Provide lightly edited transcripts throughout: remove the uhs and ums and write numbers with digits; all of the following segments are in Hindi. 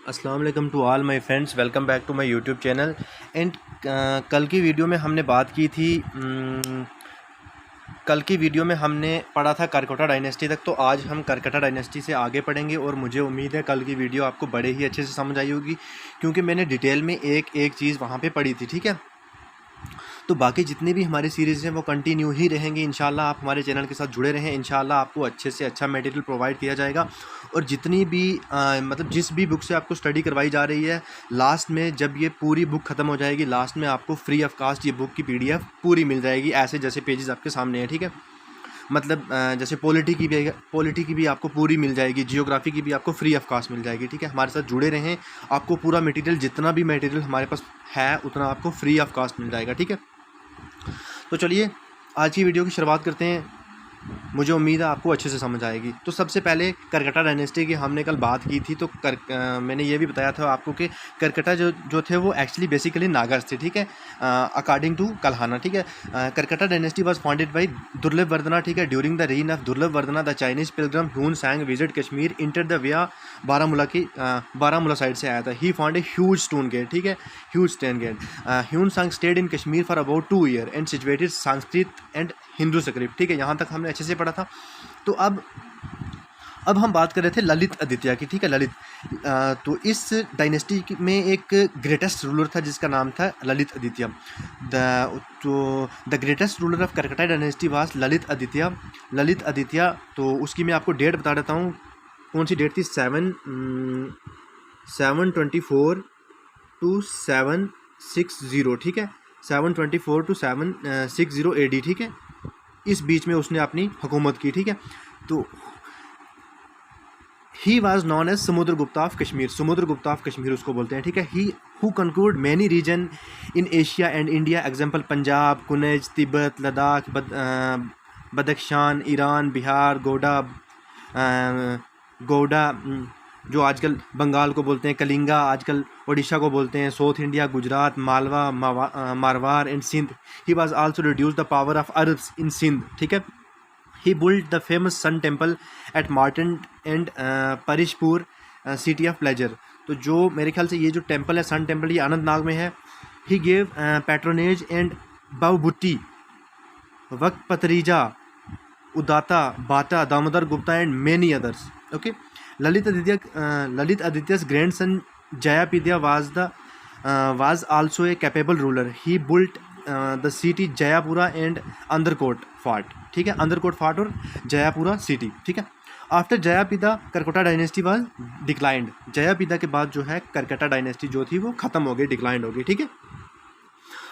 अस्सलाम वालेकुम to all my friends, welcome back to my YouTube channel. And कल की वीडियो में हमने बात की थी कल की वीडियो में हमने पढ़ा था करकोटा डायनेस्टी तक। तो आज हम करकोटा डायनेस्टी से आगे पढ़ेंगे और मुझे उम्मीद है कल की वीडियो आपको बड़े ही अच्छे से समझ आई होगी, क्योंकि मैंने डिटेल में एक एक चीज़ वहाँ पे पढ़ी थी। ठीक है, तो बाकी जितनी भी हमारी सीरीज़ हैं वो कंटिन्यू ही रहेंगी इंशाल्लाह। आप हमारे चैनल के साथ जुड़े रहें, इंशाल्लाह आपको अच्छे से अच्छा मटेरियल प्रोवाइड किया जाएगा। और जितनी भी मतलब जिस भी बुक से आपको स्टडी करवाई जा रही है, लास्ट में जब ये पूरी बुक ख़त्म हो जाएगी, लास्ट में आपको फ्री ऑफ कास्ट ये बुक की PDF पूरी मिल जाएगी, ऐसे जैसे पेजेस आपके सामने हैं। ठीक है, मतलब जैसे पॉलिटी की भी आपको पूरी मिल जाएगी, जियोग्राफी की भी आपको फ्री ऑफ कास्ट मिल जाएगी। ठीक है, हमारे साथ जुड़े रहें, आपको पूरा मटेरियल, जितना भी मटेरियल हमारे पास है उतना आपको फ्री ऑफ कास्ट मिल जाएगा। ठीक है, तो चलिए आज की वीडियो की शुरुआत करते हैं। मुझे उम्मीद है आपको अच्छे से समझ आएगी। तो सबसे पहले करकटा डायनेस्टी की हमने कल बात की थी। तो मैंने ये भी बताया था आपको कि करकटा जो थे वो एक्चुअली बेसिकली नागर्स थे। ठीक है, अकॉर्डिंग टू कल्हाना। ठीक है, Karkota dynasty was founded by Durlabh Vardhana. ठीक है, during the reign of Durlabh Vardhana the Chinese pilgrim Hiuen Tsang visit Kashmir enter the via Baramulla side से आया था। He found a huge stone gate. ठीक है, huge stone gate. Hiuen Tsang stayed in Kashmir for about 2 year and situated Sanskrit and Hindu script. ठीक है, यहाँ तक हमने अच्छे से पढ़ा था। तो अब हम बात कर रहे थे ललित आदित्य की। ठीक है, ललित तो इस डायनेस्टी में एक ग्रेटेस्ट रूलर था जिसका नाम था Lalit Aditya. The greatest ruler of Karkota dynasty was Lalit Aditya. Lalit Aditya, तो उसकी मैं आपको डेट बता देता हूँ। कौन सी डेट थी? 724 to 760। ठीक है, 724 to 760 AD। ठीक है, इस बीच में उसने अपनी हुकूमत की। ठीक है, तो he was known as Samudragupta of Kashmir. Samudragupta of Kashmir उसको बोलते हैं। ठीक है, he who conquered many region in Asia and India, example Punjab, Kannauj, Tibet, Ladakh, Badakhshan, Iran, Bihar, Gauda जो आजकल बंगाल को बोलते हैं, कलिंगा आजकल ओडिशा को बोलते हैं, south India, Gujarat, Malwa, Marwar and Sindh. He was also reduce the power of Arabs in Sindh. ठीक है, he build the famous sun temple at Martand and Parihaspur city of pleasure. तो जो मेरे ख्याल से ये जो टेम्पल है, सन टेम्पल, ये अनंतनाग में है। He gave patronage and Bhavabhuti, Vakpatiraja, Udbhata, बाटा, Damodar Gupta and many others. Okay, Lalit Aditya's grandson Jayapadya was also a capable ruler. He built the city Jayapura and Andarkot fort. ठीक है, अंदरकोट फोर्ट और जयापुरा सिटी। ठीक है, after Jayapida Karkota dynasty was declined. Jayapida के बाद जो है करकोटा डायनेस्टी जो थी वो ख़त्म हो गई, डिक्लाइंड हो गई। ठीक है,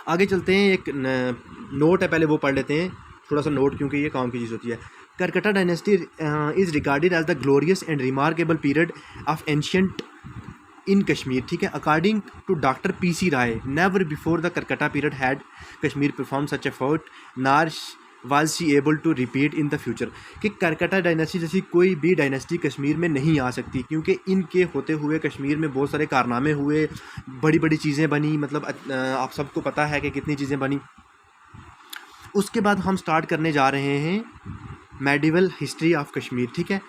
आगे चलते हैं। एक नोट है, पहले वो पढ़ लेते हैं, थोड़ा सा नोट, क्योंकि ये काम की चीज़ होती है। Karkata dynasty is regarded as the glorious and remarkable period of ancient in Kashmir. ठीक है, according to Dr. P.C. Rai, never before the Karkata period had Kashmir performed such effort, nor was she able to repeat in the future. कि करकटा डायनेस्टी जैसी कोई भी डायनेस्टी कश्मीर में नहीं आ सकती, क्योंकि इनके होते हुए कश्मीर में बहुत सारे कारनामे हुए, बड़ी बड़ी चीज़ें बनी। मतलब आप सबको पता है कि कितनी चीज़ें बनी। उसके बाद हम स्टार्ट करने जा रहे हैं मेडिवल हिस्ट्री ऑफ कश्मीर। ठीक है,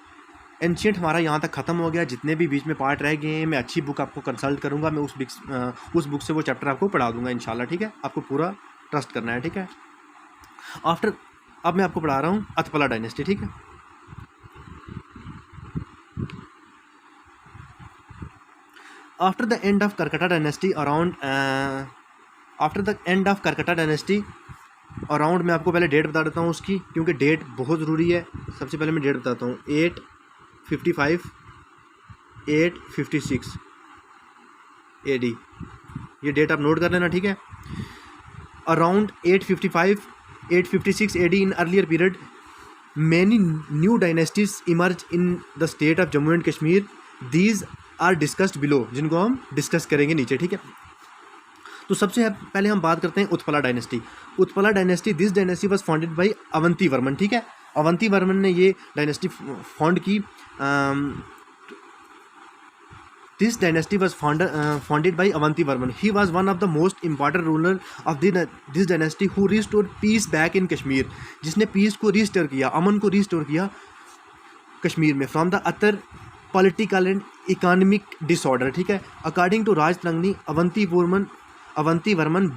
एंशियंट हमारा यहाँ तक ख़त्म हो गया। जितने भी बीच में पार्ट रह गए हैं, मैं अच्छी बुक आपको कंसल्ट करूँगा, मैं उस बुक से वो चैप्टर आपको पढ़ा दूँगा इंशाल्लाह। ठीक है, आपको पूरा ट्रस्ट करना है। ठीक है, अब मैं आपको पढ़ा रहा हूँ अतपला डायनेस्टी। ठीक है, after the end of Karkota dynasty around मैं आपको पहले डेट बता देता हूँ उसकी, क्योंकि डेट बहुत ज़रूरी है। सबसे पहले मैं डेट बताता हूँ, 855 856 AD। ये डेट आप नोट कर लेना। ठीक है, around 855 856 AD in earlier period many new dynasties emerge in the state of Jammu and Kashmir. These are discussed below, जिनको हम डिस्कस करेंगे नीचे। ठीक है, तो सबसे पहले हम बात करते हैं Utpala dynasty. Utpala dynasty, this dynasty was founded by Avanti Varman. ठीक है, अवंती वर्मन ने ये डायनेस्टी फाउंड की। This dynasty was founded by Avanti Varman. He was one of the most important ruler of this dynasty who restore peace back in Kashmir, जिसने पीस को रिस्टोर किया, अमन को रिस्टोर किया कश्मीर में, from the utter political and economic disorder, ठीक है। According to Rajatarangini, Avantivarman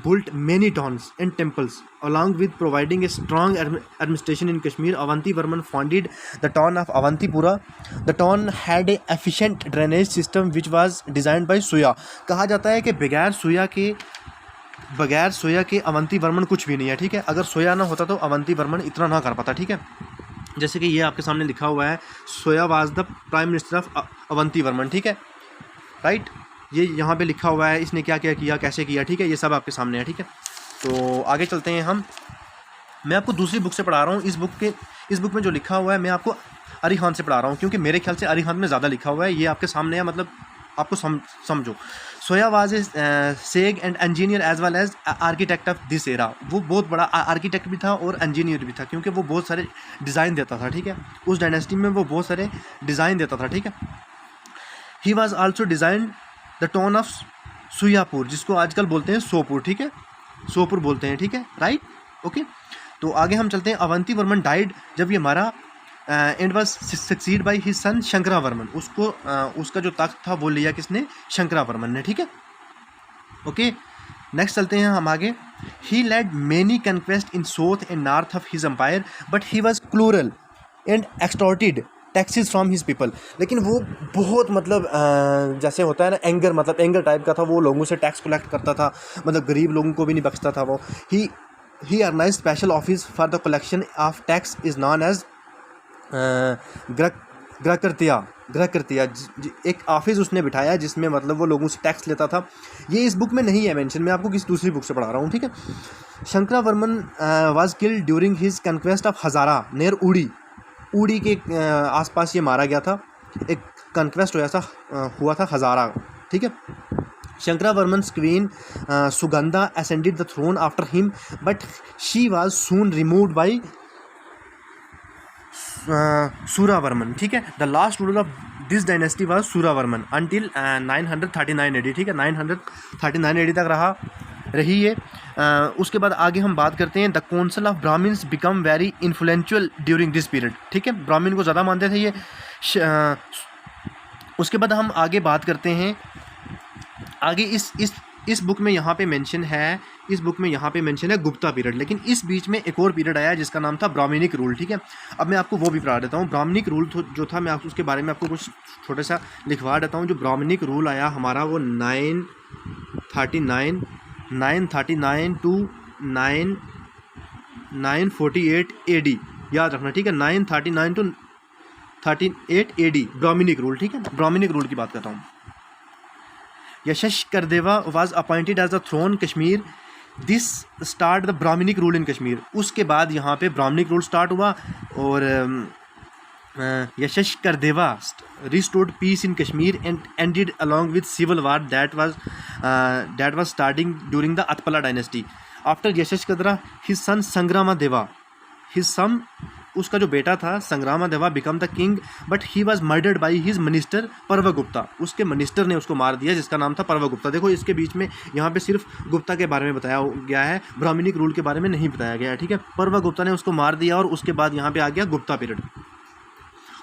built many towns and temples along with providing a strong administration in Kashmir. Avanti Varman founded the town of Avantipura. The town had a efficient drainage system which was designed by Suya. कहा जाता है कि बगैर सोया के अवंती वर्मन कुछ भी नहीं है, ठीक है। अगर सोया ना होता तो अवंती वर्मन इतना ना कर पाता, ठीक है। जैसे कि ये आपके सामने लिखा हुआ है, Suyya was the prime minister of Avanti Varman, ठीक है, राइट। ये यहाँ पे लिखा हुआ है इसने क्या क्या किया, कैसे किया, ठीक है, ये सब आपके सामने है, ठीक है। तो आगे चलते हैं हम। मैं आपको दूसरी बुक से पढ़ा रहा हूँ। इस बुक में जो लिखा हुआ है मैं आपको अरिहंत से पढ़ा रहा हूँ, क्योंकि मेरे ख्याल से अरिहंत में ज़्यादा लिखा हुआ है। ये आपके सामने है, मतलब आपको समझो। Suyya was a sage and engineer as well as architect of this era. वो बहुत बड़ा आर्किटेक्ट भी था और इंजीनियर भी था, क्योंकि वो बहुत सारे डिज़ाइन देता था, ठीक है। उस डायनेस्टी में वो बहुत सारे डिज़ाइन देता था, ठीक है। He was also design the town of Suyyapur, जिसको आजकल बोलते हैं सोपुर, ठीक है, सोपुर बोलते हैं, ठीक है, राइट, ओके। तो आगे हम चलते हैं। अवंती वर्मन डाइड जब ये मारा and was succeed by his सन शंकरा वर्मन। उसका जो तख्त था वो लिया किसने? शंकरा वर्मन ने, ठीक है, ओके। नेक्स्ट चलते हैं हम आगे। He led many conquest in south and north of his empire but he was cruel and extorted taxes from his people. लेकिन वो बहुत मतलब जैसे होता है ना एंगर, मतलब एंगर टाइप का था। वो लोगों से टैक्स कलेक्ट करता था, मतलब गरीब लोगों को भी नहीं बख्शता था वो। He organized special office for the collection of tax is known as Grihakritya. एक ऑफिस उसने बिठाया जिसमें मतलब वो लोगों से टैक्स लेता था। ये इस बुक में नहीं है मेंशन, मैं आपको किसी दूसरी बुक से पढ़ा रहा हूँ, ठीक है। Shankara Varman was killed during his conquest of Hazara near उड़ी के आसपास ये मारा गया था। एक कन्क्वेस्ट हुआ था हज़ारा, ठीक है। Shankaravarman's queen Sugandha ascended the throne after him but she was soon removed by Suravarman, ठीक है। The last ruler of this dynasty was Suravarman until 939 AD, ठीक है, 939 AD तक रही है। उसके बाद आगे हम बात करते हैं। The council of Brahmans become very influential during this period, ठीक है, ब्राह्मण को ज़्यादा मानते थे ये। उसके बाद हम आगे बात करते हैं। आगे इस बुक में यहाँ पे मेंशन है, गुप्ता पीरियड। लेकिन इस बीच में एक और पीरियड आया जिसका नाम था ब्राह्मणिक रूल, ठीक है। अब मैं आपको वो भी पढ़ा देता हूँ। ब्राह्मणिक रूल जो था, मैं उसके बारे में आपको कुछ छोटा सा लिखवा देता हूँ। जो ब्राह्मणिक रूल आया हमारा वो 939 टू 948 AD, याद रखना, ठीक है। 939 टू 38 AD ब्राह्मणिक रूल, ठीक है। ब्राह्मणिक रूल की बात करता हूँ। Yashaskaradeva was appointed as the throne Kashmir. This start the Brahmanic rule in Kashmir. उसके बाद यहाँ पे ब्राह्मणिक रूल स्टार्ट हुआ और Yashaskaradeva restored peace in Kashmir and ended along with civil war that was starting during the Utpala dynasty. After Yashaskaradeva his son Sangramadeva, उसका जो बेटा था Sangramadeva become the king but he was murdered by his minister Parvagupta. उसके मिनिस्टर ने उसको मार दिया जिसका नाम था पर्वगुप्ता। देखो इसके बीच में यहाँ पे सिर्फ गुप्ता के बारे में बताया गया है, ब्राह्मणिक रूल के बारे में नहीं बताया गया है, ठीक है। पर्वगुप्ता ने उसको मार दिया और उसके बाद यहाँ पे आ गया गुप्ता पीरियड।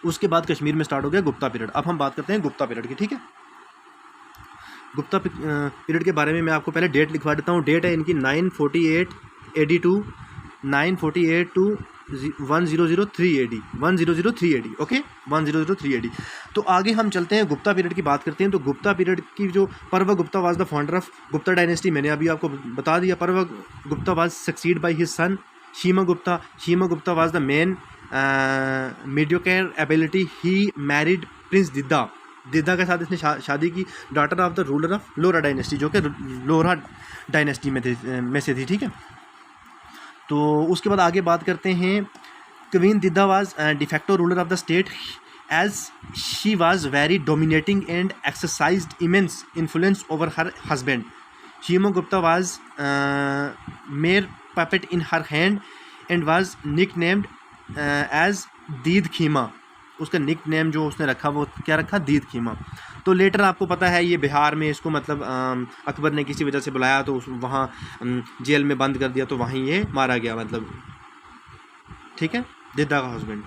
उसके बाद कश्मीर में स्टार्ट हो गया गुप्ता पीरियड। अब हम बात करते हैं गुप्ता पीरियड की, ठीक है। गुप्ता पीरियड के बारे में मैं आपको पहले डेट लिखवा देता हूँ। डेट है इनकी 948 AD to 948 to 1003 AD, 1003 AD, okay, 1003 AD। तो आगे हम चलते हैं, गुप्ता पीरियड की बात करते हैं। तो गुप्ता पीरियड की जो Parvagupta was the founder of Gupta dynasty, मैंने अभी आपको बता दिया। Parvagupta was succeed by his son शीमा Gupta was the man mediocre ability. He married prince Didda के साथ इसने शादी की, daughter of the ruler of Lohara dynasty, जो कि लोरा डायनेस्टी में से थी, ठीक है। तो उसके बाद आगे बात करते हैं। Queen Didda was de facto ruler of the state as she was very dominating and exercised immense influence over her husband. Kshema Gupta was mere puppet in her hand and was nicknamed as Didda Kshema. उसका निक नेम जो उसने रखा वो क्या रखा? दीद खीमा। तो लेटर आपको पता है ये बिहार में इसको मतलब अकबर ने किसी वजह से बुलाया तो वहाँ जेल में बंद कर दिया, तो वहीं ये मारा गया, मतलब ठीक है, दिद्दा का हस्बैंड।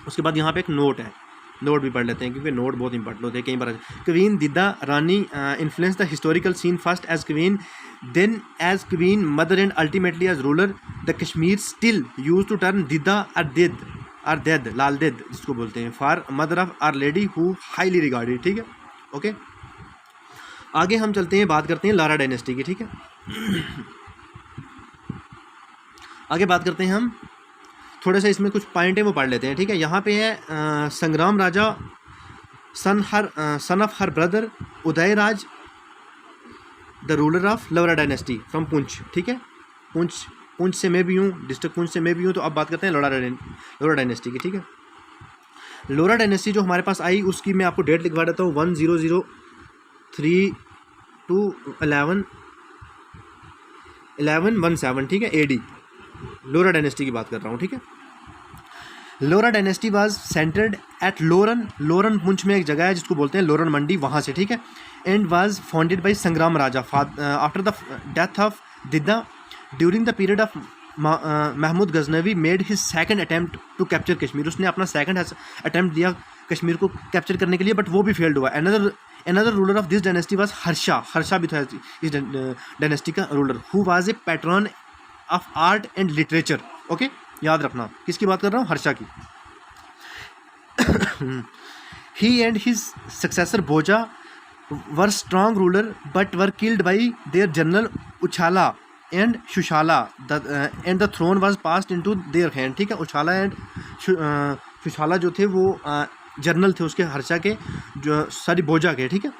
उसके बाद यहाँ पे एक नोट है, नोट भी पढ़ लेते हैं क्योंकि नोट बहुत इंपॉर्टेंट होते हैं कई बार। Queen Didda Rani influence the historical scene first as queen, then as queen mother and ultimately as ruler. The Kashmir still use to turn Didda are Ded Lal Ded जिसको बोलते हैं for mother of are lady who highly regarded. ठीक है, ओके। आगे हम चलते हैं, बात करते हैं लारा डायनेस्टी की। ठीक है, आगे बात करते हैं हम, थोड़ा सा इसमें कुछ पॉइंट है वो पढ़ लेते हैं। ठीक है, यहाँ पे है Sangram Raja son of her brother Uday Raj the ruler of Lohara dynasty from Poonch. ठीक है, पुंछ से मैं भी हूँ, डिस्ट्रिक्ट पुंछ से मैं भी हूँ। तो अब बात करते हैं लोरा डायनेस्टी की। ठीक है, लोरा डायनेस्टी जो हमारे पास आई उसकी मैं आपको डेट लिखवा देता हूँ, 1003 to 1117। ठीक है, AD लोरा डायनेस्टी की बात कर रहा हूँ। ठीक है, Lohara dynasty was centred at Loran Poonch में एक जगह है जिसको बोलते हैं लोरन मंडी, वहाँ से। ठीक है, and was founded by Sangram Raja after the death of Didda during the period of Mahmud Ghaznavi made his second attempt to capture Kashmir. उसने अपना सेकंड अटैम्प्ट दिया कश्मीर को कैप्चर करने के लिए, बट वो भी फेल्ड हुआ। Another ruler of this dynasty was Harsha भी था इस डायनेस्टी का ruler, who was a pattern of art and literature. Okay, याद रखना किसकी बात कर रहा हूँ, हर्षा की। ही and his successor Bhoja were strong ruler but were killed by their general Uchchala and Sussala and the throne was passed into their hand. ठीक है, उछाला एंड शुशाला जो थे वो जनरल थे उसके, हर्षा के, जो सॉरी बोजा के। ठीक है,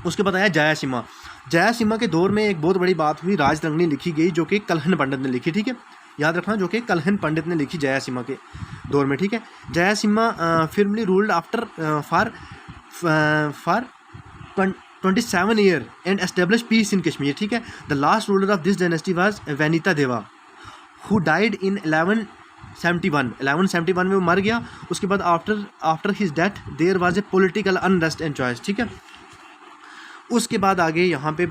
उसके बाद आया जयासिमा के दौर में एक बहुत बड़ी बात हुई, राजरंगनी लिखी गई जो कि कल्हन पंडित ने लिखी। ठीक है, याद रखना, जो कि कल्हन पंडित ने लिखी जयासिमा के दौर में। ठीक है, Jayasimha firmly ruled after for 27 year and establish peace in Kashmir. ठीक है, the last ruler of this dynasty was Vantideva who died in 1171 में वो मर गया। उसके बाद after his death there was a political unrest and choice. ठीक है, उसके बाद आगे यहाँ पे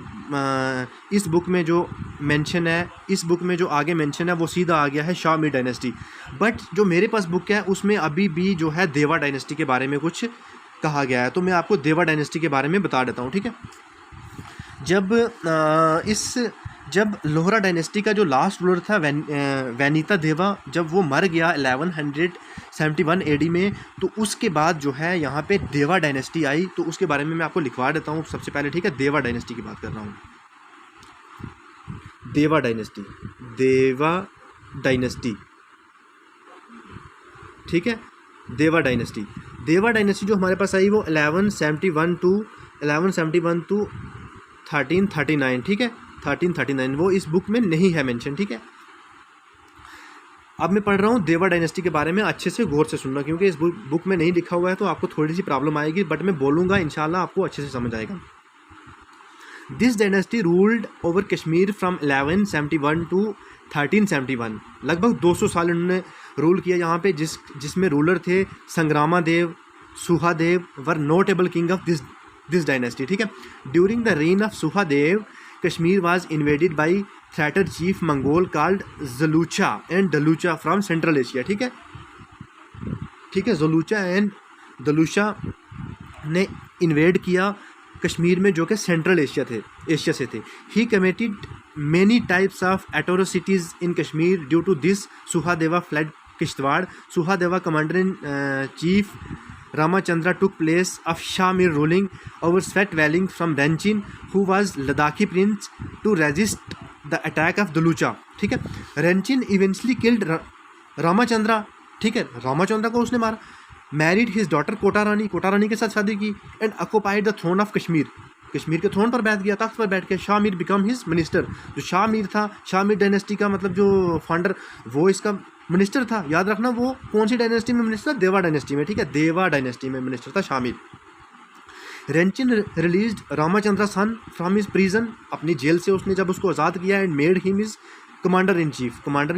इस बुक में जो मेंशन है, इस बुक में जो आगे मेंशन है वो सीधा आ गया है शाह मीर डायनेस्टी। बट जो मेरे पास बुक है उसमें अभी भी जो है देवा डायनेस्टी के बारे में कुछ कहा गया है, तो मैं आपको देवा डायनेस्टी के बारे में बता देता हूँ। ठीक है, जब लोहरा डायनेस्टी का जो लास्ट रूलर था वैनीता देवा, जब वो मर गया 1171 AD में, तो उसके बाद जो है यहाँ पे देवा डायनेस्टी आई। तो उसके बारे में मैं आपको लिखवा देता हूँ सबसे पहले। ठीक है, देवा डायनेस्टी की बात कर रहा हूँ। देवा डायनेस्टी ठीक है, देवा डायनेस्टी जो हमारे पास आई वो 1171 to 1339। ठीक है, 1339 वो इस बुक में नहीं है मेंशन। ठीक है, अब मैं पढ़ रहा हूँ देवा डायनेस्टी के बारे में, अच्छे से गौर से सुनना क्योंकि इस बुक में नहीं लिखा हुआ है तो आपको थोड़ी सी प्रॉब्लम आएगी, बट मैं बोलूँगा इंशाल्लाह आपको अच्छे से समझ आएगा। This dynasty ruled over Kashmir from 1171 to 1371, लगभग 200 साल उन्होंने रूल किया यहाँ पे, जिसमें रूलर थे Sangramadeva, Suhadeva were notable king of this dynasty. ठीक है, during the reign of Suhadeva Kashmir was invaded by Tatar chief Mongol called Zalucha and Dalucha from Central Asia. ठीक है, ज़लूचा एंड दलूचा ने इन्वेड किया कश्मीर में जो कि सेंट्रल एशिया से थे। He committed many types of atrocities in Kashmir due to this Suhadeva fled Kishtwar. Suhadeva commander in chief Ramachandra took place of Shah Mir ruling over Swat Valley from Ranchin, who was Ladakhi prince, to resist the attack of Dalucha। ठीक है, Ranchin eventually killed Ramachandra। ठीक है, रामाचंद्र को उसने मारा। Married his daughter Kota Rani के साथ शादी की and occupied the throne of Kashmir के थ्रोन पर बैठ गया, तख्त पर बैठ के। Shah Mir become his minister. जो शाह मीर था, शाह मीर डायनेस्टी का मतलब जो फाउंडर, वो इसका मिनिस्टर था। याद रखना वो कौन सी डायनेस्टी में मिनिस्टर था, देवा डायनेस्टी में। ठीक है, देवा डायनेस्टी में मिनिस्टर था Shah Mir. Rinchan released Ramachandra son from his prison, अपनी जेल से उसने जब उसको आज़ाद किया, and made him his commander in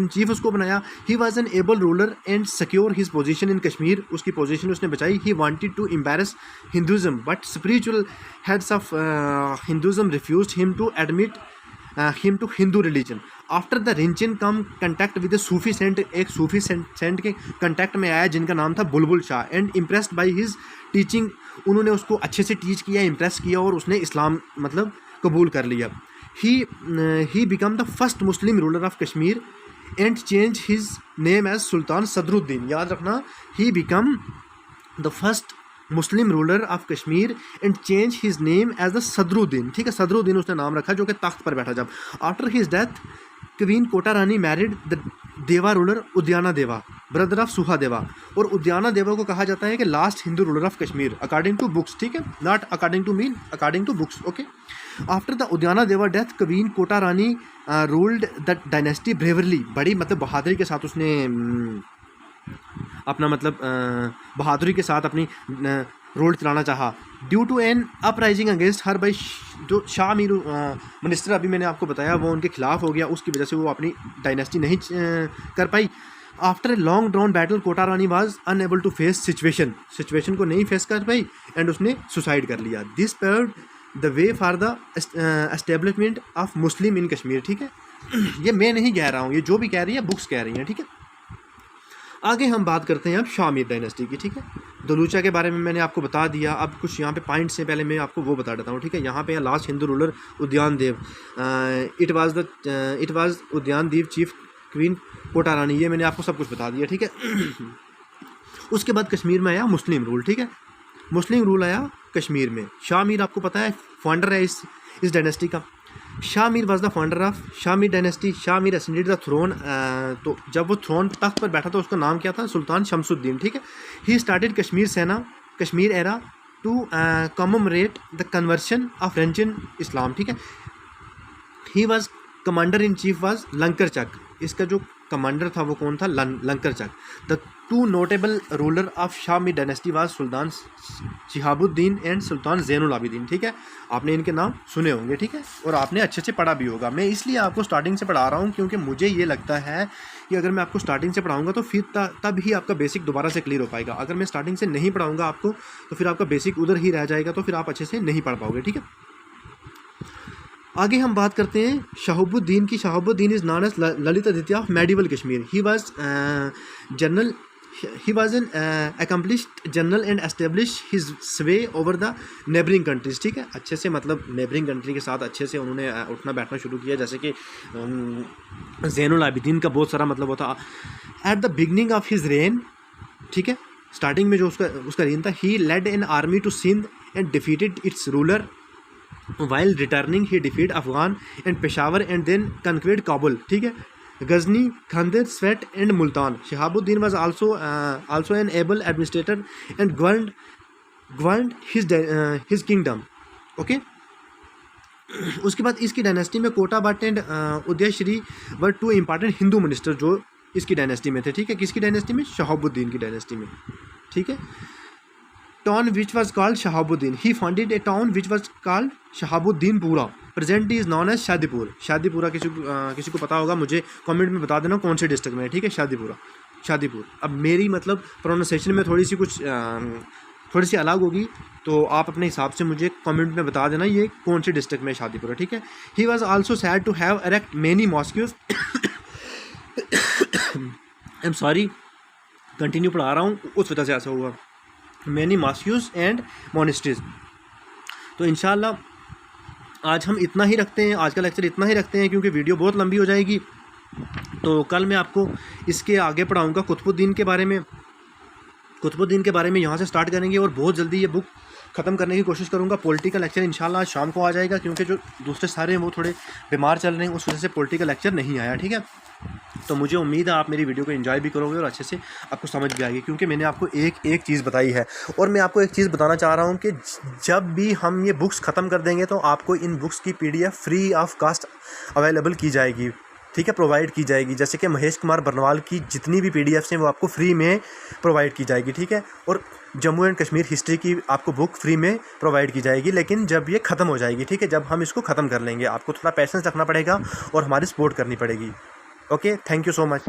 chief उसको बनाया। He was an able ruler and secure his position in Kashmir, उसकी पोजीशन उसने बचाई। He wanted to embrace Hinduism but spiritual heads of Hinduism refused him to admit him to Hindu religion. After the Rinchen come contact with the Sufi saint, एक सूफी सेंट के कंटेक्ट में आया जिनका नाम था बुलबुल Shah, and impressed by his teaching, उन्होंने उसको अच्छे से टीच किया, इम्प्रेस किया और उसने इस्लाम मतलब कबूल कर लिया. He become the first Muslim ruler of Kashmir and change his name as Sultan Sadruddin. याद रखना, he become the first Muslim ruler of Kashmir and change his name as the Sadruddin. ठीक है, सदरुद्दीन उसने नाम रखा जो कि तख्त पर बैठा जब. After his death queen Kota Rani married the Deva ruler Udyana Deva, brother of सुहा देवा. और उद्याना देवा को कहा जाता है कि last Hindu ruler of Kashmir according to books. ठीक है, not according to me, according to books. Okay. After the Udyana Deva death queen Kota Rani ruled the dynasty bravely. बड़ी मतलब बहादुरी के साथ उसने अपना मतलब बहादुरी के साथ अपनी रोल चलाना चाहा. Due to an uprising against her by, जो शाह मीर मिनिस्टर अभी मैंने आपको बताया वो उनके खिलाफ हो गया, उसकी वजह से वो अपनी डायनेस्टी नहीं कर पाई. After a long drawn battle Kota Rani was unable to face situation को नहीं फेस कर पाई एंड उसने सुसाइड कर लिया. This paved the way for the establishment of Muslim in Kashmir. ठीक है, ये मैं नहीं कह रहा हूँ, ये जो भी कह रही है बुक्स कह रही हैं. ठीक है, आगे हम बात करते हैं अब शाह मीर डायनेस्टी की. ठीक है, दलूचा के बारे में मैंने आपको बता दिया. अब कुछ यहाँ पे पॉइंट्स हैं, पहले मैं आपको वो बता देता हूँ. ठीक है, यहाँ पे लास्ट हिंदू रूलर उद्यान देव, इट वाज उद्यान देव चीफ क्वीन कोटा रानी. ये मैंने आपको सब कुछ बता दिया. ठीक है, उसके बाद कश्मीर में आया मुस्लिम रूल. ठीक है, मुस्लिम रूल आया कश्मीर में. शाह मीर आपको पता है फाउंडर है इस डायनेस्टी का. Shah Mir was the founder of Shah Mir dynasty. Shah Mir ascended the throne, तो जब वो थ्रोन तख्त पर बैठा था उसका नाम क्या था? सुल्तान शमसुद्दीन. ठीक है, ही started Kashmir Sena, Kashmir era to commemorate the conversion of Rinchan Islam. ठीक है, he was commander in chief was Lankar Chak. इसका जो कमांडर था वो कौन था? Lankar Chak. The two notable ruler of Shah Mir dynasty was Sultan Shihabuddin and Sultan Zainul Abidin. ठीक है, आपने इनके नाम सुने होंगे. ठीक है, और आपने अच्छे से पढ़ा भी होगा. मैं इसलिए आपको स्टार्टिंग से पढ़ा रहा हूँ क्योंकि मुझे ये लगता है कि अगर मैं आपको स्टार्टिंग से पढ़ाऊँगा तो फिर तब ही आपका बेसिक दोबारा से क्लियर हो पाएगा. अगर मैं स्टार्टिंग से नहीं पढ़ाऊँगा आपको तो फिर आपका बेसिक उधर ही रह जाएगा, तो फिर आप अच्छे से नहीं पढ़ पाओगे. ठीक है, आगे हम बात करते हैं शहाबुद्दीन की. Shahabuddin is known as Lalit Aditya of medieval Kashmir. He was an accomplished general and establish his sway over the neighbouring countries. ठीक है, अच्छे से मतलब नेबरिंग कंट्री के साथ अच्छे से उन्होंने उठना बैठना शुरू किया. जैसे कि ज़ैनुल आबिदीन का बहुत सारा मतलब होता. At the beginning of his reign, ठीक है, स्टार्टिंग में जो उसका रेन था, he led an army to Sindh and defeated its ruler. While returning, he defeated Afghan and Peshawar and then conquered Kabul. ठीक है, Ghazni, Khandar, Swat and Multan. Shahabuddin was also an able administrator and governed his kingdom. Okay. उसके बाद इसकी डायनेस्टी में Kota Bhatt and Udayashri were two important Hindu minister जो इसकी डायनेस्टी में थे. ठीक है, किसकी डायनेस्टी में? शहाबुद्दीन की डायनेस्टी में. ठीक है, town which was called Shahabuddin. He founded a town which was called Shahabuddinpura. Present is known as Shadipur. Shadipura किसी को पता होगा, मुझे कमेंट में बता देना कौन से डिस्ट्रिक्ट में है. ठीक है, शादीपुर. अब मेरी मतलब प्रोनाउंसिएशन में थोड़ी सी अलग होगी, तो आप अपने हिसाब से मुझे कमेंट में बता देना ये कौन से डिस्ट्रिक्ट में शादीपुरा. ठीक है, he was also said to have erect many mosques. I am sorry, continue पढ़ा रहा हूँ, उस वजह से ऐसा हुआ. Many mosques and monasteries. तो इंशाल्लाह आज हम इतना ही रखते हैं, आज का लेक्चर इतना ही रखते हैं क्योंकि वीडियो बहुत लंबी हो जाएगी. तो कल मैं आपको इसके आगे पढ़ाऊँगा कुतुबुद्दीन के बारे में. कुतुबुद्दीन के बारे में यहाँ से स्टार्ट करेंगे और बहुत जल्दी ये बुक ख़त्म करने की कोशिश करूँगा. पॉलिटिकल लेक्चर इंशाल्लाह शाम को आ जाएगा क्योंकि जो दूसरे सारे हैं वो थोड़े बीमार चल रहे हैं, उस वजह से पॉलिटिकल लेक्चर नहीं आया. ठीक है, तो मुझे उम्मीद है आप मेरी वीडियो को एंजॉय भी करोगे और अच्छे से आपको समझ भी आएगी क्योंकि मैंने आपको एक चीज़ बताई है. और मैं आपको एक चीज़ बताना चाह रहा हूँ कि जब भी हम ये बुक्स ख़त्म कर देंगे तो आपको इन बुक्स की PDF free of cost available की जाएगी. ठीक है, प्रोवाइड की जाएगी. जैसे कि महेश कुमार बरनवाल की जितनी भी PDFs हैं वो आपको फ्री में प्रोवाइड की जाएगी. ठीक है, और जम्मू एंड कश्मीर हिस्ट्री की आपको बुक फ्री में प्रोवाइड की जाएगी, लेकिन जब ये ख़त्म हो जाएगी. ठीक है, जब हम इसको ख़त्म कर लेंगे, आपको थोड़ा पेशेंस रखना पड़ेगा और हमारी सपोर्ट करनी पड़ेगी. Okay, thank you so much.